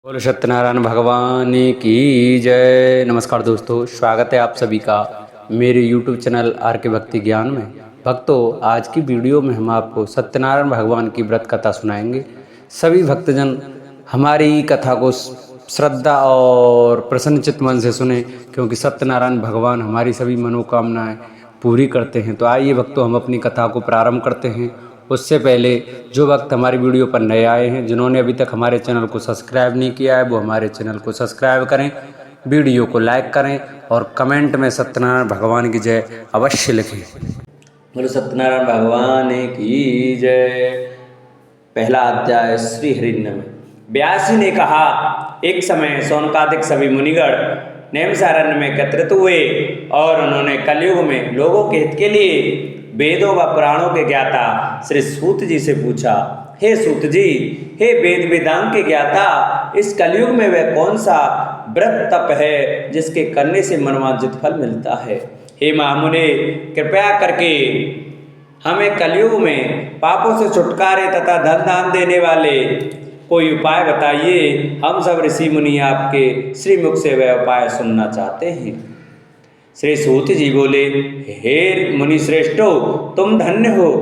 बोलो सत्यनारायण भगवान की जय। नमस्कार दोस्तों, स्वागत है आप सभी का मेरे YouTube चैनल आर के भक्ति ज्ञान में। भक्तों, आज की वीडियो में हम आपको सत्यनारायण भगवान की व्रत कथा सुनाएंगे। सभी भक्तजन हमारी कथा को श्रद्धा और प्रसन्नचित्त मन से सुने, क्योंकि सत्यनारायण भगवान हमारी सभी मनोकामनाएं पूरी करते हैं। तो आइए भक्तों, हम अपनी कथा को प्रारंभ करते हैं। उससे पहले जो वक्त हमारी वीडियो पर नए आए हैं, जिन्होंने अभी तक हमारे चैनल को सब्सक्राइब नहीं किया है, वो हमारे चैनल को सब्सक्राइब करें, वीडियो को लाइक करें और कमेंट में सत्यनारायण भगवान की जय अवश्य लिखें। बोलो सत्यनारायण भगवान की जय। पहला अध्याय श्री हरिनम। व्यास जी ने कहा, एक समय सौनकादिक सभी मुनिगण नैमिषारण्य में एकत्रित हुए और उन्होंने कलयुग में लोगों के हित के लिए वेदों व पुराणों के ज्ञाता श्री सूत जी से पूछा, हे सूत जी, हे वेद वेदांग के ज्ञाता, इस कलयुग में वह कौन सा व्रत तप है जिसके करने से मनोवांछित फल मिलता है? हे महामुने, कृपया करके हमें कलयुग में पापों से छुटकारे तथा धन दान देने वाले कोई उपाय बताइए। हम सब ऋषि मुनि आपके श्रीमुख से वह उपाय सुनना चाहते हैं। श्री सूत जी बोले, हे मुनि श्रेष्ठो, तुम धन्य हो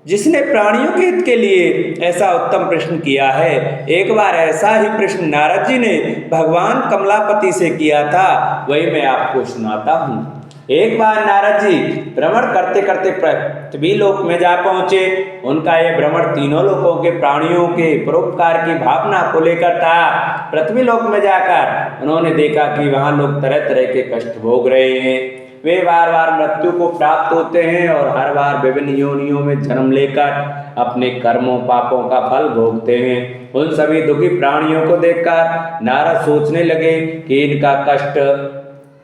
जिसने प्राणियों के हित के लिए ऐसा उत्तम प्रश्न किया है। एक बार ऐसा ही प्रश्न नारद जी ने भगवान कमलापति से किया था, वही मैं आपको सुनाता हूँ। एक बार नारद जी भ्रमण करते करते पृथ्वी लोक में जा पहुंचे। उनका यह भ्रमण तीनों लोकों के प्राणियों के परोपकार की भावना को लेकर था। पृथ्वी लोक में जाकर उन्होंने देखा कि वहां लोग तरह तरह के कष्ट भोग रहे हैं। वे बार बार मृत्यु को प्राप्त होते हैं और हर बार विभिन्न योनियों में जन्म लेकर अपने कर्मों पापों का फल भोगते हैं। उन सभी दुखी प्राणियों को देखकर नारद सोचने लगे कि इनका कष्ट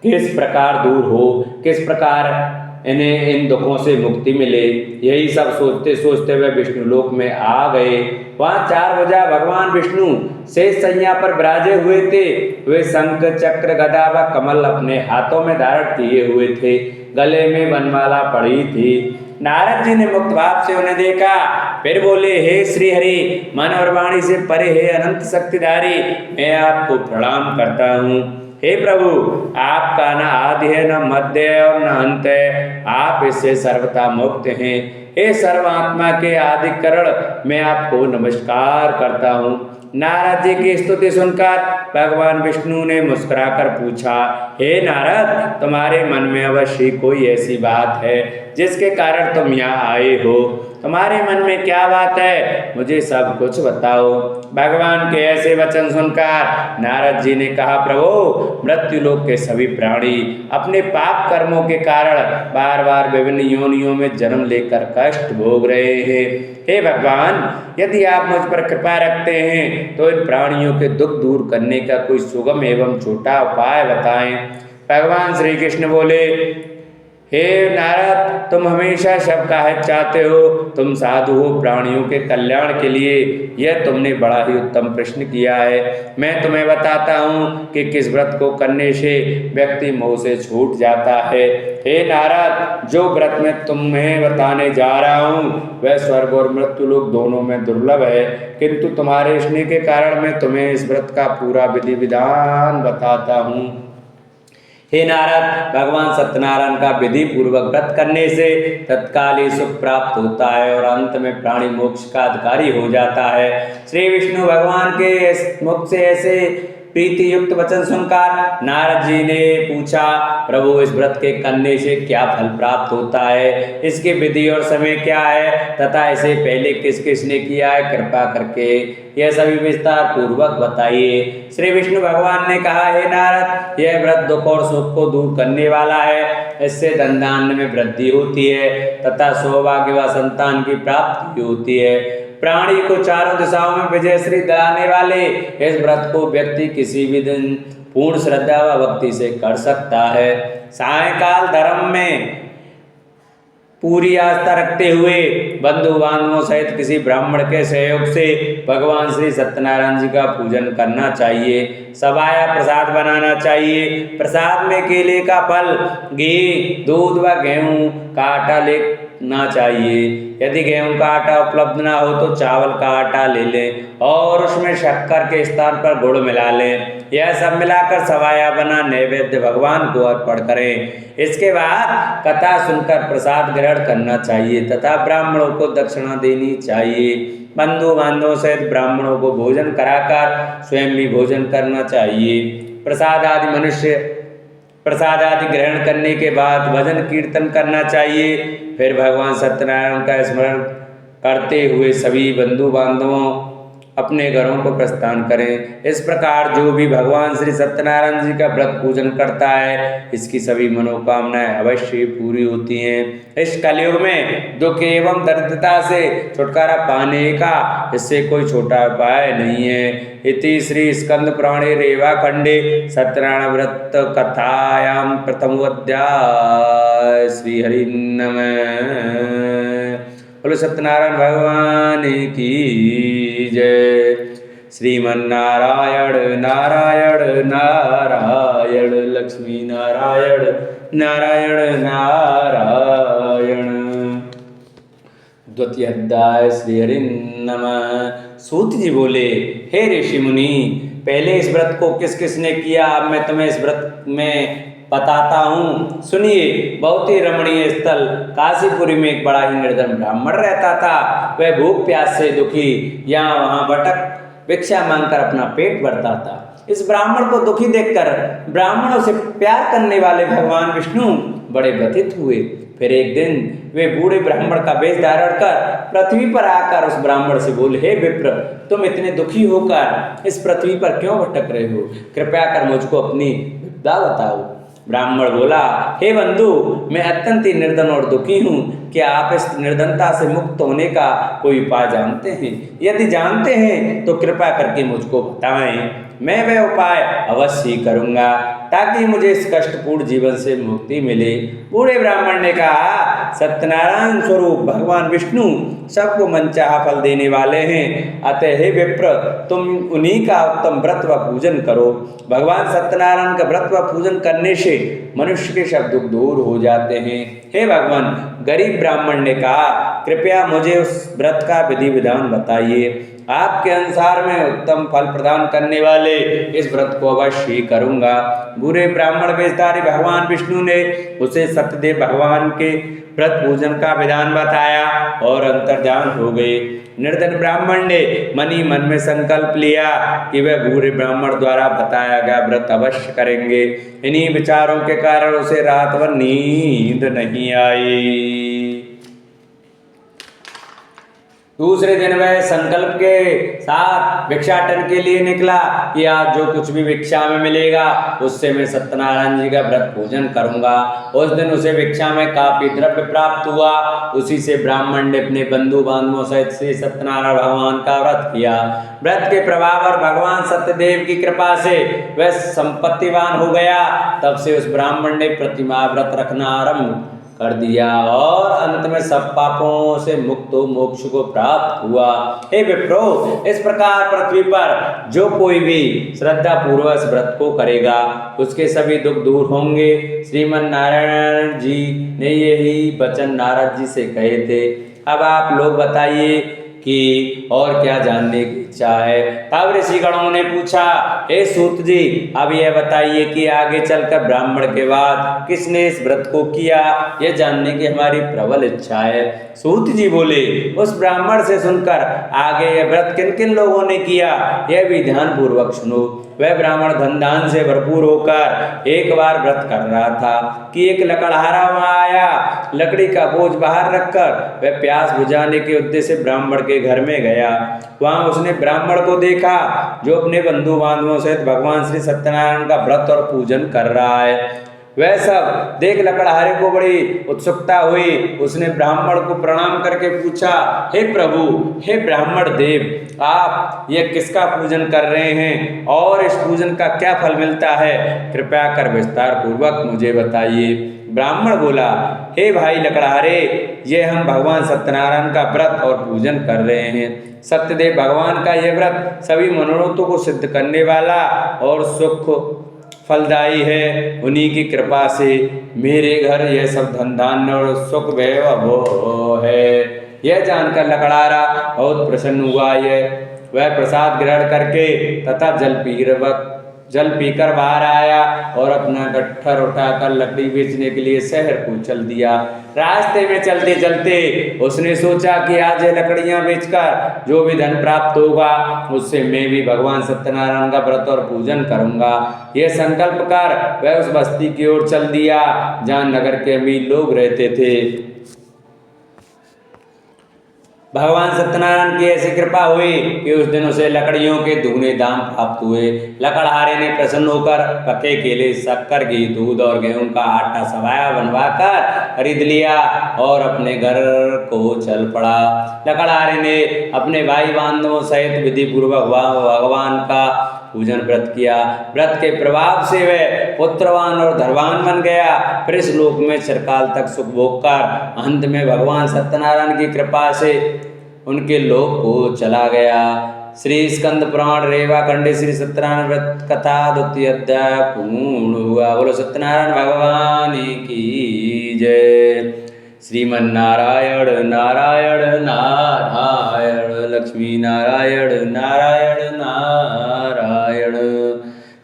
किस प्रकार दूर हो, किस प्रकार इन्हें इन दुखों से मुक्ति मिले। यही सब सोचते सोचते वे विष्णु लोक में आ गए। वहाँ 4 भुजा भगवान विष्णु शेष शैया पर विराजे हुए थे। वे शंख चक्र गदा व कमल अपने हाथों में धारण किए हुए थे। गले में वनमाला पड़ी थी। नारद जी ने मुक्त भाव से उन्हें देखा, फिर बोले, हे श्री हरि, मन और वाणी से परे हे अनंत शक्तिधारी, मैं आपको प्रणाम करता हूँ। हे प्रभु, आपका न आदि है, न मध्य है और न अंत है। आप इससे सर्वथा मुक्त हैं। हे सर्वात्मा के आदिकरण, मैं आपको नमस्कार करता हूँ। नारद जी की स्तुति सुनकर भगवान विष्णु ने मुस्कुराकर पूछा, हे नारद, तुम्हारे मन में अवश्य कोई ऐसी बात है जिसके कारण तुम यहाँ आए हो। तुम्हारे मन में क्या बात है, मुझे सब कुछ बताओ। भगवान के ऐसे वचन सुनकर नारद जी ने कहा, प्रभु, मृत्यु लोक के सभी प्राणी अपने पाप कर्मों के कारण बार बार विभिन्न योनियों में जन्म लेकर कष्ट भोग रहे हैं। हे भगवान, यदि आप मुझ पर कृपा रखते हैं तो इन प्राणियों के दुख दूर करने का कोई सुगम एवं छोटा उपाय बताएं। भगवान श्री कृष्ण बोले, हे नारद, तुम हमेशा सबका हित चाहते हो, तुम साधु हो, प्राणियों के कल्याण के लिए यह तुमने बड़ा ही उत्तम प्रश्न किया है। मैं तुम्हें बताता हूँ कि किस व्रत को करने से व्यक्ति मोह से छूट जाता है। हे नारद, जो व्रत मैं तुम्हें बताने जा रहा हूँ वह स्वर्ग और मृत्यु लोक दोनों में दुर्लभ है, किंतु तुम्हारे स्नेह के कारण मैं तुम्हें इस व्रत का पूरा विधि विधान बताता हूँ। हे नारद, भगवान सत्यनारायण का विधि पूर्वक व्रत करने से तत्काल ही सुख प्राप्त होता है और अंत में प्राणी मोक्ष का अधिकारी हो जाता है। श्री विष्णु भगवान के मुख से ऐसे प्रीति युक्त वचन सुनकर नारद जी ने पूछा, प्रभु, इस व्रत के करने से क्या फल प्राप्त होता है, इसकी विधि और समय क्या है तथा इसे पहले किस किस ने किया है, कृपा करके यह सभी विस्तार पूर्वक बताइए। श्री विष्णु भगवान ने कहा, हे नारद, यह व्रत दुख और सुख को दूर करने वाला है। इससे धन धान्य में वृद्धि होती है तथा सौभाग्य व संतान की प्राप्ति होती है। प्राणी को चारों दिशाओं में विजयश्री दिलाने वाले इस व्रत को व्यक्ति किसी भी दिन पूर्ण श्रद्धा व भक्ति से कर सकता है। सायंकाल धर्म में पूरी आस्था रखते हुए बंधु बांधवों सहित किसी ब्राह्मण के सहयोग से भगवान श्री सत्यनारायण जी का पूजन करना चाहिए। सबाया प्रसाद बनाना चाहिए। प्रसाद में केले का फल, घी, दूध व गेहूं का आटा ना चाहिए। यदि गेहूं का आटा उपलब्ध ना हो तो चावल का आटा ले लें और उसमें शक्कर के स्थान पर गुड़ मिला लें। यह सब मिलाकर सवाया बना नैवेद्य भगवान को अर्पण करें। इसके बाद कथा सुनकर प्रसाद ग्रहण करना चाहिए तथा ब्राह्मणों को दक्षिणा देनी चाहिए। बंधु बांधवों सहित ब्राह्मणों को भोजन कराकर स्वयं भी भोजन करना चाहिए। प्रसाद आदि ग्रहण करने के बाद भजन कीर्तन करना चाहिए। फिर भगवान सत्यनारायण का स्मरण करते हुए सभी बंधु बांधवों अपने घरों को प्रस्थान करें। इस प्रकार जो भी भगवान श्री सत्यनारायण जी का व्रत पूजन करता है इसकी सभी मनोकामनाएं अवश्य पूरी होती हैं। इस कलयुग में दुख एवं दरिद्रता से छुटकारा पाने का इससे कोई छोटा उपाय नहीं है। इति श्री स्कंद पुराणे रेवा खंडे सत्यनारायण व्रत कथायां प्रथमोऽध्याय। श्री हरि नमः। बोलो सत्यनारायण भगवान की जय। श्रीमन्नारायण नारायण नारायण लक्ष्मी नारायण नारायण नारायण। द्वितीय अध्याय। श्री हरि नमः। सूत जी बोले, हे ऋषि मुनि, पहले इस व्रत को किस किसने किया अब मैं तुम्हें इस व्रत में बताता हूँ। सुनिए। बहुत ही रमणीय स्थल काशीपुरी में एक बड़ा ही निर्धन ब्राह्मण रहता था। वह भूख प्यास से दुखी यहाँ वहाँ भटक भिक्षा मांगकर अपना पेट भरता था। इस ब्राह्मण को दुखी देखकर ब्राह्मणों से प्यार करने वाले भगवान विष्णु बड़े व्यथित हुए। फिर एक दिन वे बूढ़े ब्राह्मण का वेश धारण कर पृथ्वी पर आकर उस ब्राह्मण से बोले, हे विप्र, तुम इतने दुखी होकर इस पृथ्वी पर क्यों भटक रहे हो? कृपया कर मुझको अपनी विपदा बताओ। ब्राह्मण बोला, हे बंधु, मैं अत्यंत ही निर्धन और दुखी हूँ। क्या आप इस निर्धनता से मुक्त होने का कोई उपाय जानते हैं? यदि जानते हैं तो कृपया करके मुझको बताएं। मैं वह उपाय अवश्य करूँगा ताकि मुझे इस कष्टपूर्ण जीवन से मुक्ति मिले। बूढ़े ब्राह्मण ने कहा, सत्यनारायण स्वरूप भगवान विष्णु सबको मनचाहा फल देने वाले हैं। अतः हे विप्र, तुम उन्हीं का उत्तम व्रत व पूजन करो। भगवान सत्यनारायण का व्रत व पूजन करने से मनुष्य के सब दुख दूर हो जाते हैं। हे भगवान, गरीब ब्राह्मण ने कहा, कृपया मुझे उस व्रत का विधि विधान बताइए। आपके अनुसार मैं उत्तम फल प्रदान करने वाले इस व्रत को अवश्य करूँगा। बूढ़े ब्राह्मण वेशधारी भगवान विष्णु ने उसे सत्यदेव भगवान के व्रत पूजन का विधान बताया और अंतर्ध्यान हो गए। निर्धन ब्राह्मण ने मन ही मन में संकल्प लिया कि वह बूढ़े ब्राह्मण द्वारा बताया गया व्रत अवश्य करेंगे। इन्हीं विचारों के कारण उसे रात भर नींद नहीं आई। दूसरे दिन वह संकल्प के साथ भिक्षाटन के लिए निकला कि आज जो कुछ भी भिक्षा में मिलेगा उससे मैं सत्यनारायण जी का व्रत पूजन करूंगा। उस दिन उसे भिक्षा में काफी द्रव्य प्राप्त हुआ। उसी से ब्राह्मण ने अपने बंधु बांधवों सहित श्री सत्यनारायण भगवान का व्रत किया। व्रत के प्रभाव और भगवान सत्यदेव की कृपा से वह संपत्तिवान हो गया। तब से उस ब्राह्मण ने प्रतिमाह व्रत रखना आरंभ कर दिया और अंत में सब पापों से मुक्त हो मोक्ष को प्राप्त हुआ। हे विप्रो, इस प्रकार पृथ्वी पर जो कोई भी श्रद्धा पूर्वक इस व्रत को करेगा उसके सभी दुख दूर होंगे। श्रीमन नारायण जी ने यही वचन नारद जी से कहे थे। अब आप लोग बताइए कि और क्या जानने की इच्छा है। तब ऋषिगणों ने पूछा, हे सूत जी, अब यह बताइए कि आगे चलकर ब्राह्मण के बाद किसने इस व्रत को किया, यह जानने की हमारी प्रबल इच्छा है। सूत जी बोले, उस ब्राह्मण से सुनकर आगे यह व्रत किन किन लोगों ने किया यह भी ध्यान पूर्वक सुनो। वह ब्राह्मण धन दान से भरपूर होकर एक बार व्रत कर रहा था कि एक लकड़हारा वहां आया। लकड़ी का बोझ बाहर रखकर वह प्यास बुझाने के उद्देश्य से ब्राह्मण के घर में गया। वहां उसने ब्राह्मण को देखा जो अपने बंधु बांधवों सहित भगवान श्री सत्यनारायण का व्रत और पूजन कर रहा है। वह सब देख लकड़हारे को बड़ी उत्सुकता हुई। उसने ब्राह्मण को प्रणाम करके पूछा, हे प्रभु, हे ब्राह्मण देव, आप यह किसका पूजन कर रहे हैं और इस पूजन का क्या फल मिलता है? कृपया कर विस्तार पूर्वक मुझे बताइए। ब्राह्मण बोला, हे भाई लकड़हारे, ये हम भगवान सत्यनारायण का व्रत और पूजन कर रहे हैं। सत्यदेव भगवान का यह व्रत सभी मनोरथों को सिद्ध करने वाला और सुख फलदायी है। उन्हीं की कृपा से मेरे घर यह सब धन धान्य और सुख वैभव है। यह जानकर लकड़हारा बहुत प्रसन्न हुआ। वह प्रसाद ग्रहण करके तथा जल पीकर बाहर आया और अपना गट्ठर उठाकर लकड़ी बेचने के लिए शहर को चल दिया। रास्ते में चलते चलते उसने सोचा कि आज ये लकड़ियां बेचकर जो भी धन प्राप्त होगा उससे मैं भी भगवान सत्यनारायण का व्रत और पूजन करूंगा। यह संकल्प कर वह उस बस्ती की ओर चल दिया जहाँ नगर के अमीर लोग रहते थे। भगवान सत्यनारायण की ऐसी कृपा हुई कि उस दिन उसे लकड़ियों के दुगने दाम प्राप्त हुए। लकड़हारे ने प्रसन्न होकर पके केले, शक्कर, घी, दूध और गेहूं का आटा सवाया बनवाकर खरीद लिया और अपने घर को चल पड़ा। लकड़हारे ने अपने भाई बांधवों सहित विधि पूर्वक भगवान का पूजन व्रत किया। व्रत के प्रभाव से वह पुत्रवान और धनवान बन गया। फिर इस लोक में चिरकाल तक सुख भोग कर अंत में भगवान सत्यनारायण की कृपा से उनके लोक को चला गया। श्री स्कंद पुराण रेवा खंडे श्री सत्यनारायण व्रत कथा 2य अध्याय पूर्ण हुआ। बोलो सत्यनारायण भगवान की जय। श्रीमन नारायण नारायण नारायण, लक्ष्मी नारायण नारायण नारायण।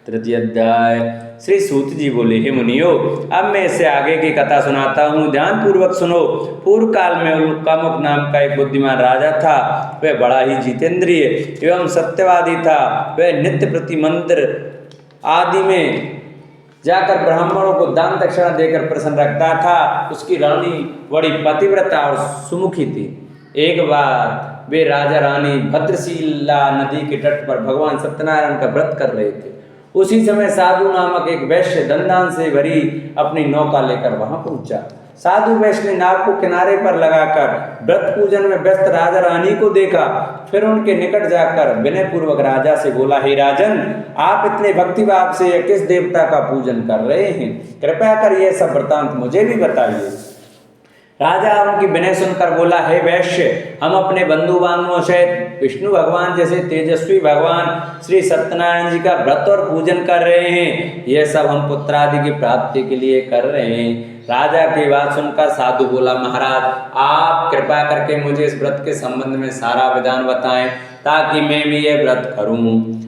3य अध्याय। श्री सूत जी बोले, हे मुनियो, अब मैं इससे आगे की कथा सुनाता हूँ, ध्यान पूर्वक सुनो। पूर्व काल में उल्कामुक नाम का एक बुद्धिमान राजा था। वह बड़ा ही जितेंद्रिय एवं सत्यवादी था। वह नित्य प्रति मंदिर आदि में जाकर ब्राह्मणों को दान दक्षिणा देकर प्रसन्न रखता था। उसकी रानी बड़ी पतिव्रता और सुमुखी थी। एक बार वे राजा रानी भद्रशिला नदी के तट पर भगवान सत्यनारायण का व्रत कर रहे थे। उसी समय साधु नामक एक वैश्य धनदान से भरी अपनी नौका लेकर वहां पहुंचा। साधु वैश्य ने नाव को किनारे पर लगाकर व्रत पूजन में व्यस्त राजा रानी को देखा। फिर उनके निकट जाकर विनय पूर्वक राजा से बोला, हे राजन, आप इतने भक्ति भाव से किस देवता का पूजन कर रहे हैं? कृपया कर यह सब वृतांत मुझे भी बताइए। राजा उनकी विनय सुनकर बोला, हे वैश्य, हम अपने बंधु बांधवों सहित विष्णु भगवान जैसे तेजस्वी भगवान श्री सत्यनारायण जी का व्रत और पूजन कर रहे हैं। यह सब हम पुत्र आदि की प्राप्ति के लिए कर रहे हैं। राजा की बात सुनकर साधु बोला, महाराज, आप कृपा करके मुझे इस व्रत के संबंध में सारा विधान बताएं ताकि मैं भी यह व्रत करूं।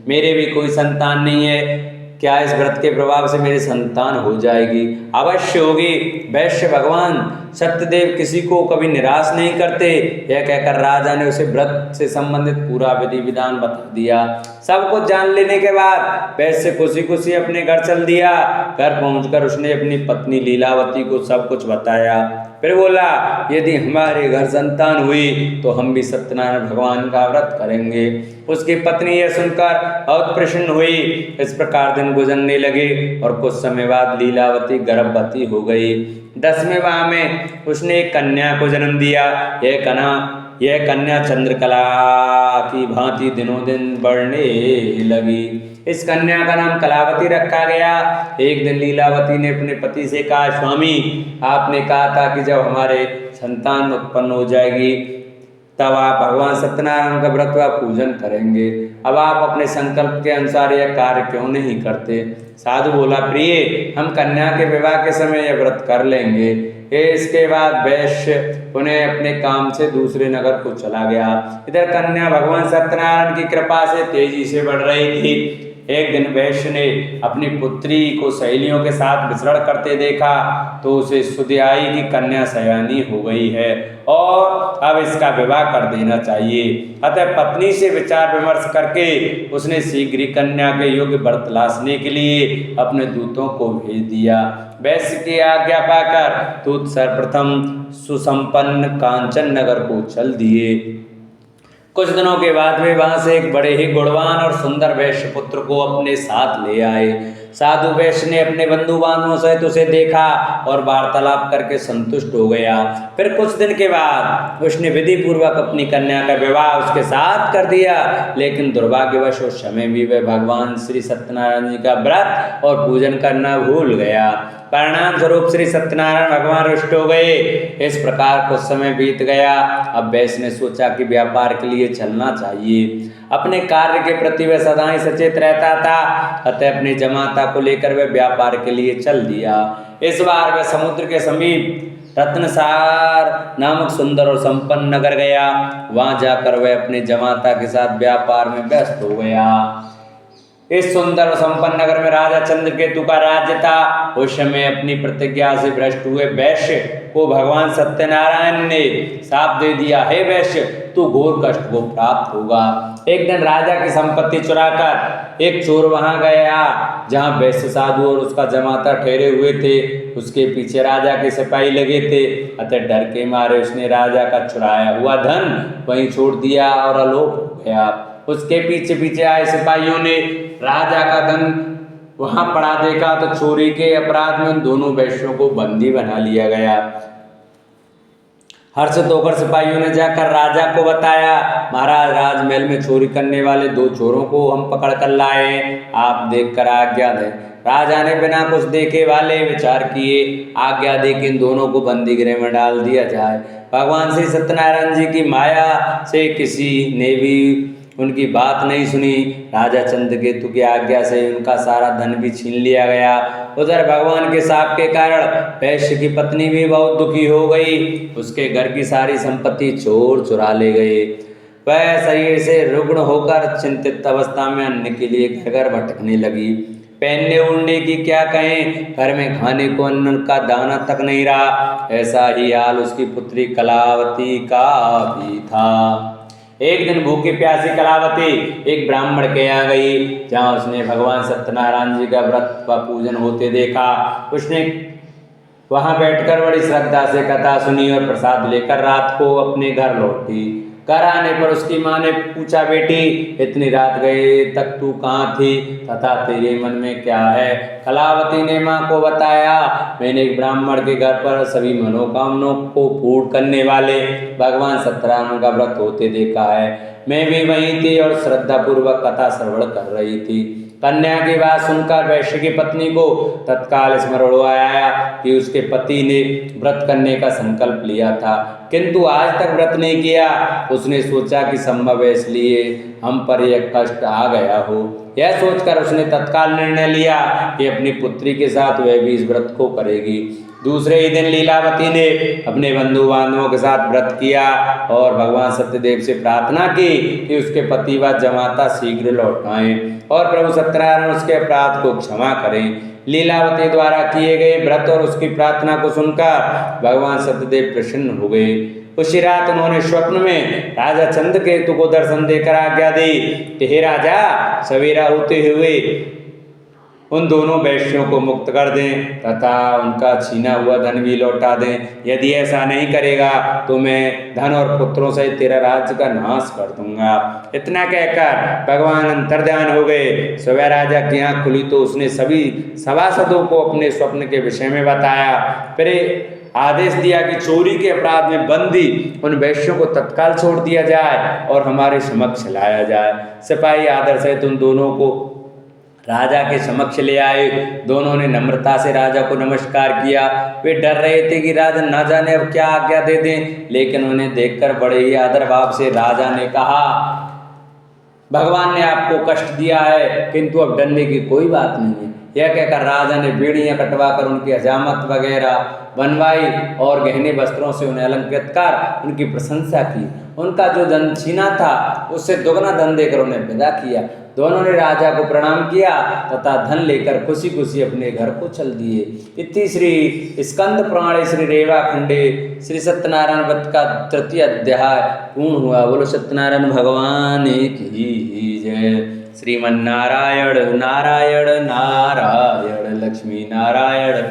मेरे भी कोई संतान नहीं है, क्या इस व्रत के प्रभाव से मेरी संतान हो जाएगी? अवश्य होगी। वैश्य भगवान सत्यदेव किसी को कभी निराश नहीं करते। यह कहकर राजा ने उसे व्रत से संबंधित पूरा विधि विधान बता दिया। सब कुछ जान लेने के बाद वैश्य खुशी खुशी अपने घर चल दिया। घर पहुंचकर उसने अपनी पत्नी लीलावती को सब कुछ बताया। फिर बोला, यदि हमारे घर संतान हुई तो हम भी सत्यनारायण भगवान का व्रत करेंगे। उसकी पत्नी यह सुनकर बहुत प्रसन्न हुई। इस प्रकार दिन गुजरने लगे और कुछ समय बाद लीलावती गर्भवती हो गई। 10वें माह में उसने एक कन्या को जन्म दिया। यह कन्या चंद्रकला की भांति दिनों दिन बढ़ने लगी। इस कन्या का नाम कलावती रखा गया। एक दिन लीलावती ने अपने पति से कहा, स्वामी, आपने कहा था कि जब हमारे संतान उत्पन्न हो जाएगी तब आप भगवान सत्यनारायण का व्रत व पूजन करेंगे। अब आप अपने संकल्प के अनुसार यह कार्य क्यों नहीं करते? साधु बोला, प्रिय, हम कन्या के विवाह के समय यह व्रत कर लेंगे। इसके बाद वैश्य उन्हें अपने काम से दूसरे नगर को चला गया। इधर कन्या भगवान सत्यनारायण की कृपा से तेजी से बढ़ रही थी। एक दिन वैश्य ने अपनी पुत्री को सहेलियों के साथ विचरण करते देखा तो उसे सुधि आई कि कन्या सयानी हो गई है और अब इसका विवाह कर देना चाहिए। अतः पत्नी से विचार विमर्श करके उसने शीघ्र ही कन्या के योग्य वर तलाशने के लिए अपने दूतों को भेज दिया। वैश्य की आज्ञा पाकर दूत सर्वप्रथम सुसंपन्न कांचन नगर को चल दिए। कुछ दिनों के बाद वे वहां से एक बड़े ही गुणवान और सुंदर वैश्य पुत्र को अपने साथ ले आए। साधु वैश्य ने अपने बंधु बांधवों सहित उसे देखा और वार्तालाप करके संतुष्ट हो गया। फिर कुछ दिन के बाद उसने विधि पूर्वक अपनी कन्या का विवाह उसके साथ कर दिया। लेकिन दुर्भाग्यवश उस समय भी वह भगवान श्री सत्यनारायण जी का व्रत और पूजन करना भूल गया। परिणाम स्वरूप श्री सत्यनारायण भगवान रुष्ट हो गए। इस प्रकार कुछ समय बीत गया। अब वैश्य ने सोचा कि व्यापार के लिए चलना चाहिए। अपने कार्य के प्रति वह सदा ही सचेत रहता था। अतः अपने जमाता को लेकर वह व्यापार के लिए चल दिया। इस बार वह समुद्र के समीप रत्नसार नामक सुंदर और संपन्न नगर गया। वहां जाकर वह अपने जमाता के साथ व्यापार में व्यस्त हो गया। इस सुंदर और संपन्न नगर में राजा चंद्रकेतु का राज्य था। उस समय अपनी प्रतिज्ञा से भ्रष्ट हुए वैश्य को भगवान सत्यनारायण ने शाप दे दिया, हे वैश्य, तू घोर कष्ट को प्राप्त होगा। एक दिन राजा की संपत्ति चुराकर एक चोर वहां गया जहां वैश्य साधु और उसका जमाता ठहरे हुए थे। उसके पीछे राजा के सिपाही लगे थे, अतः डर के मारे उसने राजा का चुराया हुआ धन वहीं छोड़ दिया और अलोप हो गया। उसके पीछे पीछे आए सिपाहियों ने राजा का धन वहां पड़ा देखा तो चोरी के अपराध में उन दोनों वैश्यों को बंदी बना लिया गया। हर्षित होकर सिपाहियों ने जाकर राजा को बताया, महाराज, राजमहल में चोरी करने वाले 2 चोरों को हम पकड़ कर लाए, आप देखकर आज्ञा दें। राजा ने बिना कुछ देखे वाले विचार किए, आज्ञा दे कि इन दोनों को बंदी गृह में डाल दिया जाए। भगवान श्री सत्यनारायण जी की माया से किसी ने भी उनकी बात नहीं सुनी। राजा चंद्रकेतु की आज्ञा से उनका सारा धन भी छीन लिया गया। उधर भगवान के शाप के कारण वैश्य की पत्नी भी बहुत दुखी हो गई। उसके घर की सारी संपत्ति चोर चुरा ले गए। वह शरीर से रुग्ण होकर चिंतित अवस्था में अन्न के लिए घर घर भटकने लगी। पहनने ओढ़ने की क्या कहें, घर में खाने को अन्न का दाना तक नहीं रहा। ऐसा ही हाल उसकी पुत्री कलावती का भी था। एक दिन भूखी प्यासी कलावती एक ब्राह्मण के यहाँ गई जहाँ उसने भगवान सत्यनारायण जी का व्रत व पूजन होते देखा। उसने वहां बैठकर बड़ी श्रद्धा से कथा सुनी और प्रसाद लेकर रात को अपने घर लौटी। घर आने पर उसकी माँ ने पूछा, बेटी, इतनी रात गए तक तू कहाँ थी तथा तेरे मन में क्या है? कलावती ने माँ को बताया, मैंने एक ब्राह्मण के घर पर सभी मनोकामनाओं को पूर्ण करने वाले भगवान सत्यनारायण का व्रत होते देखा है। मैं भी वहीं थी और श्रद्धा पूर्वक कथा श्रवण कर रही थी। कन्या की बात सुनकर वैश्य की पत्नी को तत्काल स्मरण आया कि उसके पति ने व्रत करने का संकल्प लिया था किंतु आज तक व्रत नहीं किया। उसने सोचा कि संभव है इसलिए हम पर यह कष्ट आ गया हो। यह सोचकर उसने तत्काल निर्णय लिया कि अपनी पुत्री के साथ वह भी इस व्रत को करेगी। दूसरे ही दिन लीलावती ने अपने बंधु बांधवों के साथ व्रत किया और भगवान सत्यदेव से प्रार्थना की कि उसके पति व जमाता शीघ्र लौट आएं और प्रभु सत्यनारायण उसके अपराध को क्षमा करें। लीलावती द्वारा किए गए व्रत और उसकी प्रार्थना को सुनकर भगवान सत्यदेव प्रसन्न हो गए। उसी रात उन्होंने स्वप्न में राजा चंद्रकेतु को दर्शन देकर आज्ञा दी कि हे राजा, सवेरा होते हुए उन दोनों वैश्यों को मुक्त कर दें तथा उनका छीना हुआ धन भी लौटा दें। यदि ऐसा नहीं करेगा तो मैं धन और पुत्रों से तेरा राज्य का नाश कर दूंगा। इतना कहकर भगवान अंतर्ध्यान हो गए। सुबह राजा की आंख खुली तो उसने सभी सभासदों को अपने स्वप्न के विषय में बताया। फिर आदेश दिया कि चोरी के अपराध में बंदी उन वैश्यों को तत्काल छोड़ दिया जाए और हमारे समक्ष लाया जाए। सिपाही आदर सहित उन दोनों को राजा के समक्ष ले आए। दोनों ने नम्रता से राजा को नमस्कार किया। वे डर रहे थे कि राजा ना जाने अब क्या आज्ञा दे दें, लेकिन उन्हें देखकर बड़े ही आदर भाव से राजा ने कहा, भगवान ने आपको कष्ट दिया है किंतु अब डरने की कोई बात नहीं है। यह कहकर राजा ने बेड़ियां कटवाकर उनकी हजामत वगैरह बनवाई और गहने वस्त्रों से उन्हें अलंकृत कर उनकी प्रशंसा की। उनका जो धन छीना था उससे दोगुना धन देकर उन्हें विदा किया। दोनों ने राजा को प्रणाम किया तथा धन लेकर खुशी खुशी अपने घर को चल दिए। इति श्री स्कंद पुराणे श्री रेवा खंडे श्री सत्यनारायण व्रत का 3य अध्याय पूर्ण हुआ। बोलो सत्यनारायण भगवान की जय। श्रीमन्नारायण नारायण नारायण लक्ष्मी नारायण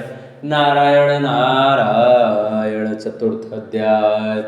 नारायण नारायण। 4th अध्याय।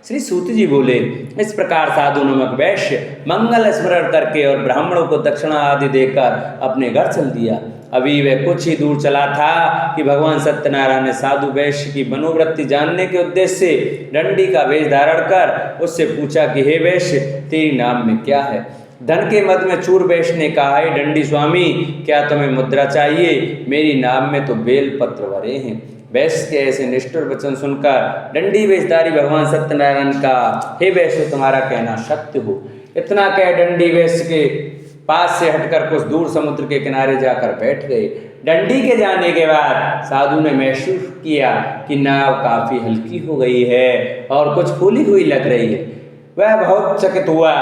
श्री सूत जी बोले, इस प्रकार साधु नमक वैश्य मंगल स्मरण करके और ब्राह्मणों को दक्षिणा आदि देकर अपने घर चल दिया। अभी वह कुछ ही दूर चला था कि भगवान सत्यनारायण ने साधु वैश्य की मनोवृत्ति जानने के उद्देश्य से डंडी का वेश धारण कर उससे पूछा कि हे वैश्य, तेरी नाम में क्या है? धन के मद में चूर वैश्य ने कहा, हे डंडी स्वामी, क्या तुम्हें मुद्रा चाहिए? मेरी नाम में तो बेल पत्र भरे हैं। वैश्य के ऐसे निष्ठुर वचन सुनकर डंडी वेशधारी भगवान सत्यनारायण का, हे वैश्य, तुम्हारा कहना सत्य हो। इतना कह डंडी वैश्य के पास से हटकर कुछ दूर समुद्र के किनारे जाकर बैठ गए। डंडी के जाने के बाद साधु ने महसूस किया कि नाव काफी हल्की हो गई है और कुछ फूली हुई लग रही है। वह बहुत चकित हुआ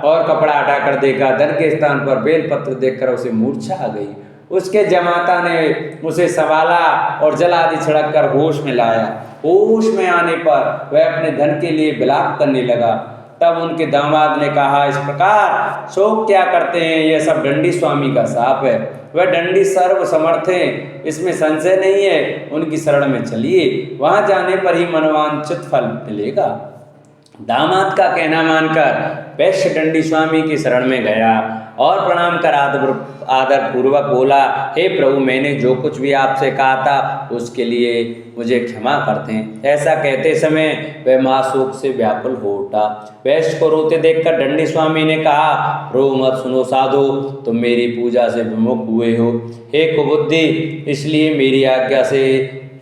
और कपड़ा हटाकर देखा। धन के स्थान पर बेलपत्र देखकर उसे मूर्छा आ गई। उसके जमाता ने उसे संभाला और जल आदि छिड़क कर होश में लाया। होश में आने पर वह अपने धन के लिए विलाप करने लगा। तब उनके दामाद ने कहा, इस प्रकार शोक क्या करते हैं, यह सब डंडी स्वामी का शाप है। वह डंडी सर्व समर्थ हैं, इसमें संशय नहीं है। उनकी शरण में चलिए, वहां जाने पर ही मनोवांछित फल मिलेगा। दामाद का कहना मानकर वैश्य डंडी स्वामी की शरण में गया और प्रणाम कर आदर पूर्वक बोला, हे प्रभु, मैंने जो कुछ भी आपसे कहा था उसके लिए मुझे क्षमा कर दें। ऐसा कहते समय वह महाशोक से व्याकुल हो उठा। वैश्य को रोते देखकर डंडी स्वामी ने कहा, रो मत, सुनो साधु, तुम मेरी पूजा से विमुख हुए हो। हे कुबुद्धि, इसलिए मेरी आज्ञा से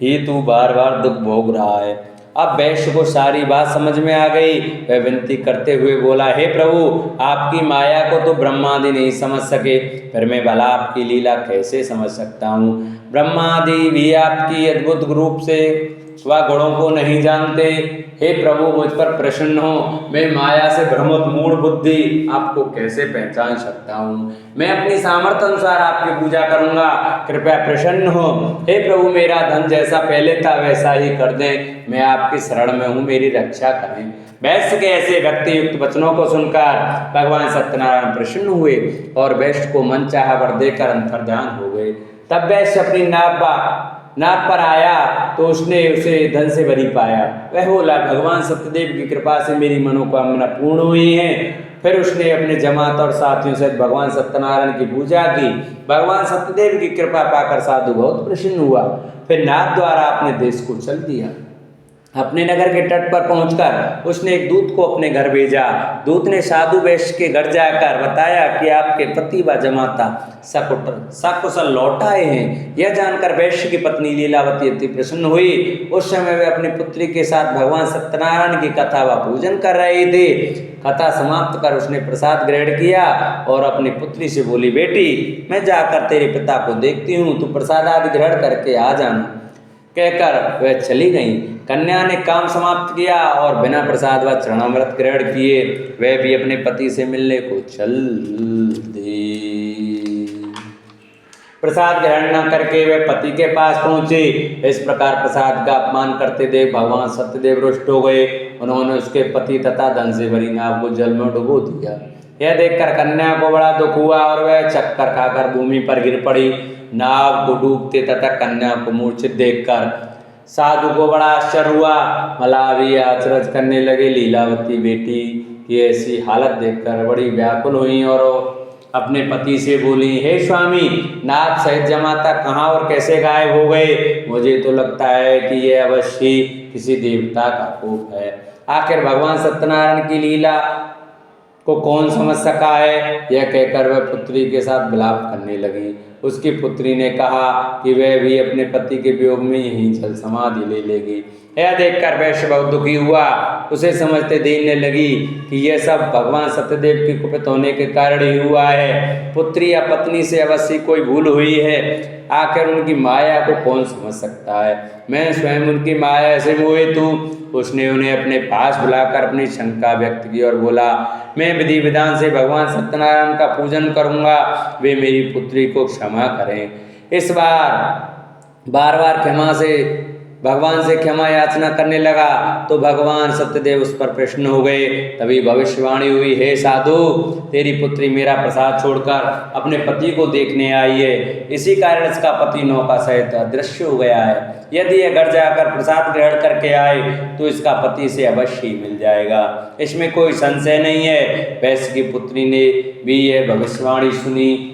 ही तू बार बार दुख भोग रहा है। अब वैश्य को सारी बात समझ में आ गई। वह विनती करते हुए बोला, हे प्रभु, आपकी माया को तो ब्रह्मादि नहीं समझ सके, फिर मैं भला आपकी लीला कैसे समझ सकता हूँ। ब्रह्मादि भी आपकी अद्भुत रूप से व गुणों को नहीं जानते। हे प्रभु, मुझ पर प्रसन्न हो। मैं माया से भ्रमित मूढ़ बुद्धि आपको कैसे पहचान सकता हूँ। मैं अपनी सामर्थ्य अनुसार आपकी पूजा करूँगा, कृपया प्रसन्न हो। हे प्रभु, मेरा धन जैसा पहले था वैसा ही कर दें। मैं आपकी शरण में हूँ, मेरी रक्षा करें। वैश्य के ऐसे भक्ति युक्त वचनों को सुनकर भगवान सत्यनारायण प्रसन्न हुए और वैश्य को मन चाहा वर देकर अंतर्ध्यान हो गए। तब वैश्य अपनी नाव पर आया तो उसने उसे धन से भरी पाया। वह बोला, भगवान सत्यदेव की कृपा से मेरी मनोकामना पूर्ण हुई है। फिर उसने अपने जमात और साथियों से भगवान सत्यनारायण की पूजा की। भगवान सत्यदेव की कृपा पाकर साधु बहुत प्रसन्न हुआ। फिर नाव द्वारा अपने देश को चल दिया। अपने नगर के तट पर पहुंचकर उसने एक दूत को अपने घर भेजा। दूत ने साधु वैश्य के घर जाकर बताया कि आपके पति व जमाता सकुशल लौट आए हैं। यह जानकर वैश्य की पत्नी लीलावती अति प्रसन्न हुई। उस समय वे अपनी पुत्री के साथ भगवान सत्यनारायण की कथा व पूजन कर रहे थे। कथा समाप्त कर उसने प्रसाद ग्रहण किया और अपनी पुत्री से बोली, बेटी, मैं जाकर तेरे पिता को देखती हूँ, तू प्रसाद आदि ग्रहण करके आ जाना। कहकर वह चली गई। कन्या ने काम समाप्त किया और बिना प्रसाद व चरणामृत ग्रहण किए वह भी अपने पति से मिलने को चल दी। प्रसाद ग्रहण न करके वह पति के पास पहुंचे। इस प्रकार प्रसाद का अपमान करते देख भगवान सत्यदेव रुष्ट हो गए। उन्होंने उसके पति तथा धन से भरी नाव को जल में डुबो दिया। यह देखकर कन्या को बड़ा दुख हुआ और वह चक्कर खाकर भूमि पर गिर पड़ी। नाव को डूबते तथा कन्या को मूर्छित देखकर साधु को बड़ा आश्चर्य हुआ। मल्लाह भी अचरज करने लगे। लीलावती बेटी की ऐसी हालत देखकर बड़ी व्याकुल हुई और अपने पति से बोली, हे स्वामी, नाथ सहित जमाता कहाँ और कैसे गायब हो गए? मुझे तो लगता है कि यह अवश्य किसी देवता का कोप है। आखिर भगवान सत्यनारायण की लीला को कौन समझ सका है? यह कहकर वह पुत्री के साथ विलाप करने लगी। उसकी पुत्री ने कहा कि वह भी अपने पति के वियोग में यहीं जल समाधि ले लेगी। यह देखकर वैश्य बहुत दुखी हुआ। उसे समझते देखने लगी कि यह सब भगवान सत्यदेव के कुपित होने के कारण ही हुआ है। पुत्री या पत्नी से अवश्य कोई भूल हुई है। आखिर उनकी माया को कौन समझ सकता है? मैं स्वयं उनकी माया से मोहित हूँ। उसने उन्हें अपने पास बुलाकर अपनी शंका व्यक्त की और बोला, मैं विधि विधान से भगवान सत्यनारायण का पूजन करूँगा, वे मेरी पुत्री को क्षमा करें। इस बार क्षमा से भगवान से क्षमा याचना करने लगा तो भगवान सत्यदेव उस पर प्रसन्न हो गए। तभी भविष्यवाणी हुई, हे साधु, तेरी पुत्री मेरा प्रसाद छोड़कर अपने पति को देखने आई है। इसी कारण इसका पति नौका सहित अदृश्य हो गया है। यदि यह घर जाकर प्रसाद ग्रहण करके आए तो इसका पति से अवश्य ही मिल जाएगा, इसमें कोई संशय नहीं है। वैश्य की पुत्री ने भी यह भविष्यवाणी सुनी।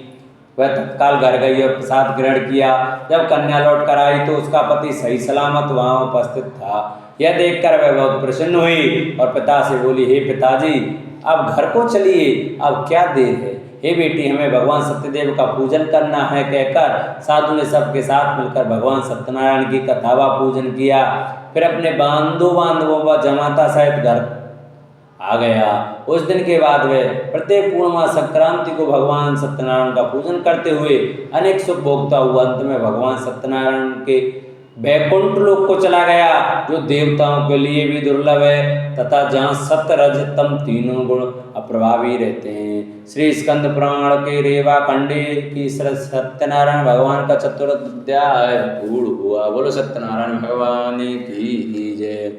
वह तत्काल घर गई और प्रसाद ग्रहण किया। जब कन्या लौट कर आई तो उसका पति सही सलामत वहां उपस्थित था। यह देखकर वह बहुत प्रसन्न हुई और पिता से बोली, हे पिताजी, अब घर को चलिए, अब क्या देर है। हे बेटी, हमें भगवान सत्यदेव का पूजन करना है। कहकर साधु ने सबके साथ मिलकर भगवान सत्यनारायण की कथा व पूजन किया। फिर अपने बांधवों व जमाता सहित घर आ गया। उस दिन के बाद वे प्रत्येक पूर्णिमा संक्रांति को भगवान सत्यनारायण का पूजन करते हुए अनेक सुख भोगता हुआ अंत में भगवान सत्यनारायण के वैकुंठ लोक को चला गया, जो देवताओं के लिए भी दुर्लभ है तथा जहाँ सत्य रज तम तीनों गुण अप्रभावी रहते हैं। श्री स्कंद पुराण के रेवा खंडे की सत्यनारायण भगवान का चतुर्थ अध्याय पूर्ण हुआ। बोलो सत्यनारायण भगवान की जय।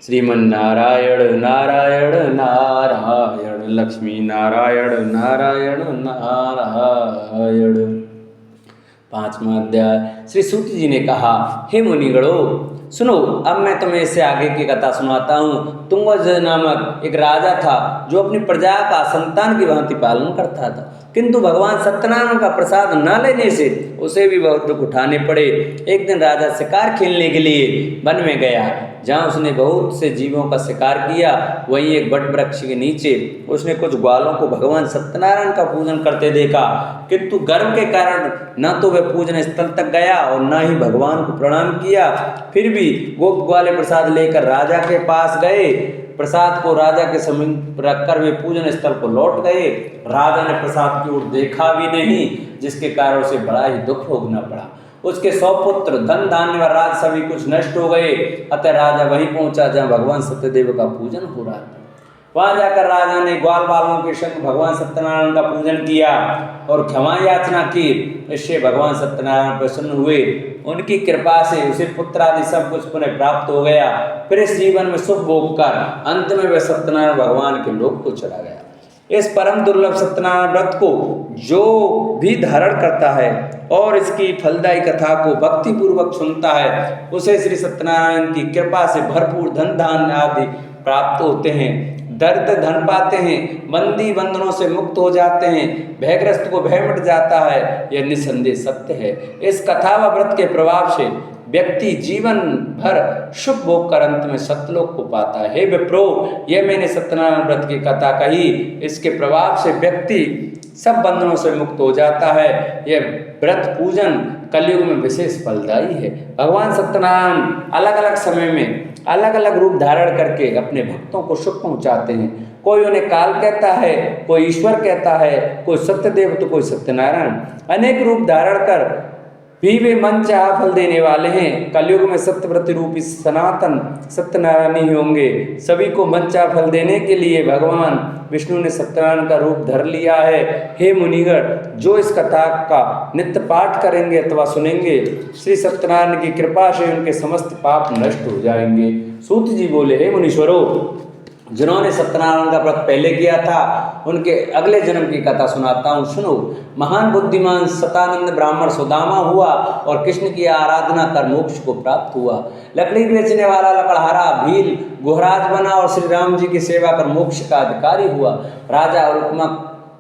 श्रीमन नारायण नारायण नारायण लक्ष्मी नारायण नारायण नारायण। 5वां अध्याय। श्री सूत जी ने कहा, हे मुनिगणों सुनो, अब मैं तुम्हें इससे आगे की कथा सुनाता हूँ। तुंगज नामक एक राजा था जो अपनी प्रजा का संतान की भांति पालन करता था, किंतु भगवान सत्यनारायण का प्रसाद न लेने से उसे भी बहुत दुख उठाने पड़े। एक दिन राजा शिकार खेलने के लिए वन में गया, जहाँ उसने बहुत से जीवों का शिकार किया। वहीं एक बट वृक्ष के नीचे उसने कुछ ग्वालों को भगवान सत्यनारायण का पूजन करते देखा, किंतु गर्व के कारण न तो वह पूजन स्थल तक गया और न ही भगवान को प्रणाम किया। फिर भी गोप ग्वाले प्रसाद लेकर राजा के पास गए। प्रसाद को राजा के समीप रखकर वे पूजन स्थल को लौट गए। राजा ने प्रसाद की ओर देखा भी नहीं, जिसके कारण उसे बड़ा ही दुख भोगना पड़ा। उसके 100 पुत्र, धन धान्य व राज सभी कुछ नष्ट हो गए। अतः राजा वहीं पहुंचा जहां भगवान सत्यदेव का पूजन हो रहा था। वहां जाकर राजा ने ग्वाल बालों के संग भगवान सत्यनारायण का पूजन किया और क्षमा याचना की। इससे भगवान सत्यनारायण प्रसन्न हुए। उनकी कृपा से उसे पुत्र आदि सब कुछ पुनः प्राप्त हो गया। फिर इस जीवन में सुख भोग कर अंत में वह सत्यनारायण भगवान के लोक को चला गया। इस परम दुर्लभ सत्यनारायण व्रत को जो भी धारण करता है और इसकी फलदायी कथा को भक्ति पूर्वक सुनता है, उसे श्री सत्यनारायण की कृपा से भरपूर धन धान्य आदि प्राप्त होते हैं, दरिद्र धन पाते हैं, बंदी बंधनों से मुक्त हो जाते हैं, भयग्रस्त को भय मिट जाता है। यह निसंदेह सत्य है। इस कथा व व्रत के प्रभाव से व्यक्ति जीवन भर सुख भोग कर अंत में सत्यलोक को पाता है। हे विप्रो, यह मैंने सत्यनारायण व्रत की कथा कही। इसके प्रभाव से व्यक्ति सब बंधनों से मुक्त हो जाता है। यह व्रत पूजन कलयुग में विशेष फलदायी है। भगवान सत्यनारायण अलग अलग समय में अलग अलग रूप धारण करके अपने भक्तों को सुख पहुंचाते हैं। कोई उन्हें काल कहता है, कोई ईश्वर कहता है, कोई सत्यदेव तो कोई सत्यनारायण। अनेक रूप धारण कर भी वे मन चाहा फल देने वाले हैं। कलयुग में सत्यव्रत रूपी सनातन सत्यनारायण ही होंगे। सभी को मन चाहा फल देने के लिए भगवान विष्णु ने सत्यनारायण का रूप धर लिया है। हे मुनिगण, जो इस कथा का नित्य पाठ करेंगे अथवा सुनेंगे, श्री सत्यनारायण की कृपा से उनके समस्त पाप नष्ट हो जाएंगे। सूत जी बोले, हे मुनीश्वरों, जिन्होंने सत्यनारायण का व्रत पहले किया था उनके अगले जन्म की कथा सुनाता हूँ, सुनो। महान बुद्धिमान सतानंद ब्राह्मण सुदामा हुआ और कृष्ण की आराधना कर मोक्ष को प्राप्त हुआ। लकड़ी बेचने वाला लकड़हारा भील गुहराज बना और श्री राम जी की सेवा कर मोक्ष का अधिकारी हुआ। राजा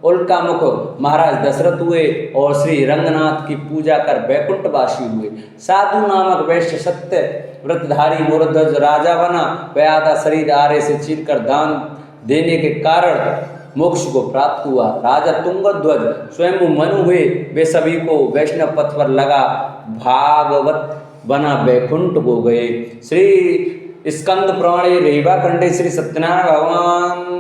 उल्कामुख महाराज दशरथ हुए और श्री रंगनाथ की पूजा कर वैकुंठवासी हुए। साधु नामक वैश्य सत्य व्रतधारी मूर्धज राजा बना। वह आधा शरीर आरे से चीरकर दान देने के कारण मोक्ष को प्राप्त हुआ। राजा तुंगध्वज स्वयं मनु हुए। वे सभी को वैष्णव पथ पर लगा भागवत बना वैकुंठ को गए। श्री स्कंद पुराणे रेवा खंडे श्री सत्यनारायण भगवान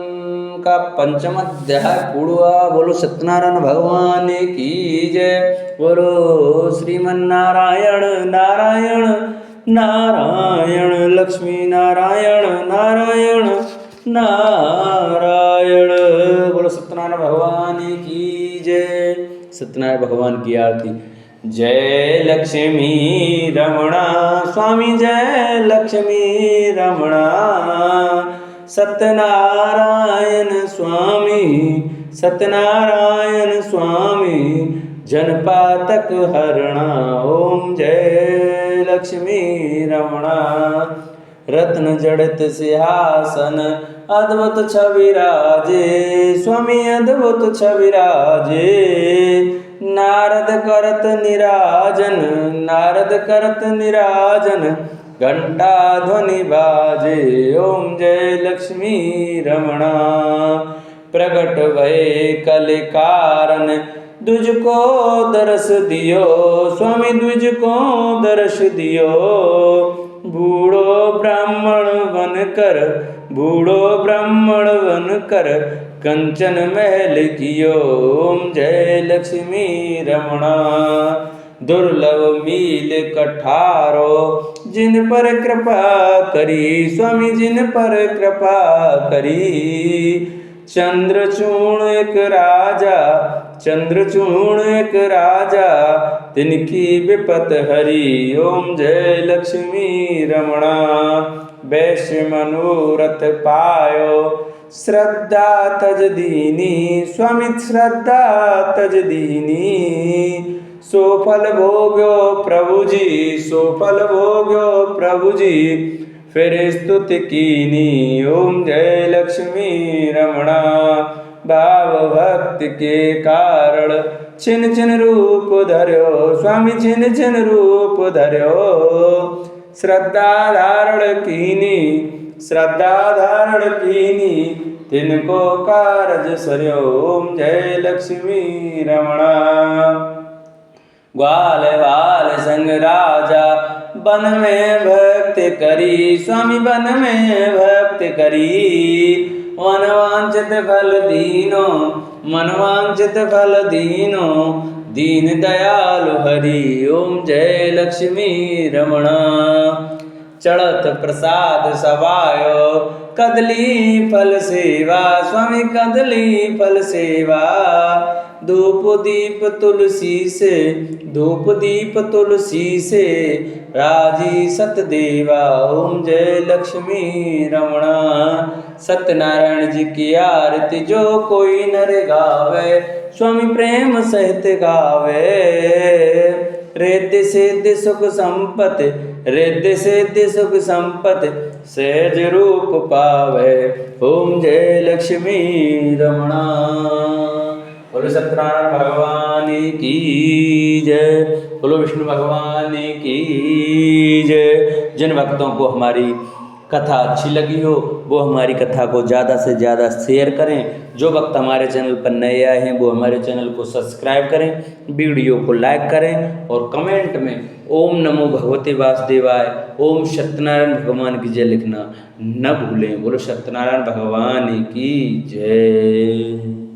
का 5वां अध्याय पूर्ण हुआ। बोलो सत्यनारायण भगवान की जय। बोलो श्रीमन नारायण नारायण नारायण लक्ष्मी नारायण नारायण नारायण। बोलो सत्यनारायण भगवान की जय। सत्यनारायण भगवान की आरती। जय लक्ष्मी रमणा स्वामी, जय लक्ष्मी रमणा। सत्यनारायण स्वामी, सत्यनारायण स्वामी, जनपातक हरणा। ओम जय लक्ष्मी रमणा। रत्न जड़ित सिंहासन अद्भुत छविराजे, स्वामी अद्भुत छविराजे। नारद करत निराजन, नारद करत निराजन, घंटा ध्वनि बाजे। ओम जय लक्ष्मी रमणा। प्रगट भय कल कारण दुज को दरस दियो, स्वामी दुज को दरस दियो। बूढ़ो ब्राह्मण बनकर बूढ़ो ब्राह्मण बन कर कंचन महल कियो। ओम जय लक्ष्मी रमणा। दुर्लभ मील कठारो जिन पर कृपा करी, स्वामी जिन पर कृपा करी। चंद्रचूर्ण एक राजा, चंद्रचूर्ण एक राजा, तिनकी विपत हरी। ओम जय लक्ष्मी रमणा। वैश्य मनोरथ पायो श्रद्धा तज दीनी, स्वामी श्रद्धा तज दीनी। सो फल भोग्यो प्रभु जी, सो फल भोग्यो प्रभु जी, फिर स्तुति कीनी। ओम जय लक्ष्मी रमणा। भाव भक्ति के कारण छिन छिन रूप धर्यो, स्वामी छिन छिन रूप धर्यो। श्रद्धा धारण कीनी, श्रद्धा धारण कीनी, तिनको कारज सर्यो। ओम जय लक्ष्मी रमणा। ग्वाल बाल संग राजा वन में भक्ति करी, स्वामी वन में भक्ति करी। मनवांचित फल दीनो, मनवांचित फल दीनो, दीन दयालु हरि। ओम जय लक्ष्मी रमणा। चढ़त प्रसाद सवायो कदली फल सेवा, स्वामी कदली फल सेवा। धूप दीप तुलसी से, धूप दीप तुलसी से, राजी सतदेवा। ओम जय लक्ष्मी रमणा। सत्यनारायण जी की आरती जो कोई नर गावे, स्वामी प्रेम सहित गावे। रिद्धि सिद्धि सुख संपत्ति, रिद्धि सिद्धि सुख संपत्ति, सहज रूप पावे। ओम जय लक्ष्मी रमणा। बोलो सत्यनारायण भगवान की जय, बोलो विष्णु भगवान की जय। जिन भक्तों को हमारी कथा अच्छी लगी हो वो हमारी कथा को ज़्यादा से ज़्यादा शेयर करें। जो भक्त हमारे चैनल पर नए आए हैं वो हमारे चैनल को सब्सक्राइब करें, वीडियो को लाइक करें और कमेंट में ओम नमो भगवते वासुदेवाय, ओम सत्यनारायण भगवान की जय लिखना न भूलें। बोलो सत्यनारायण भगवान की जय।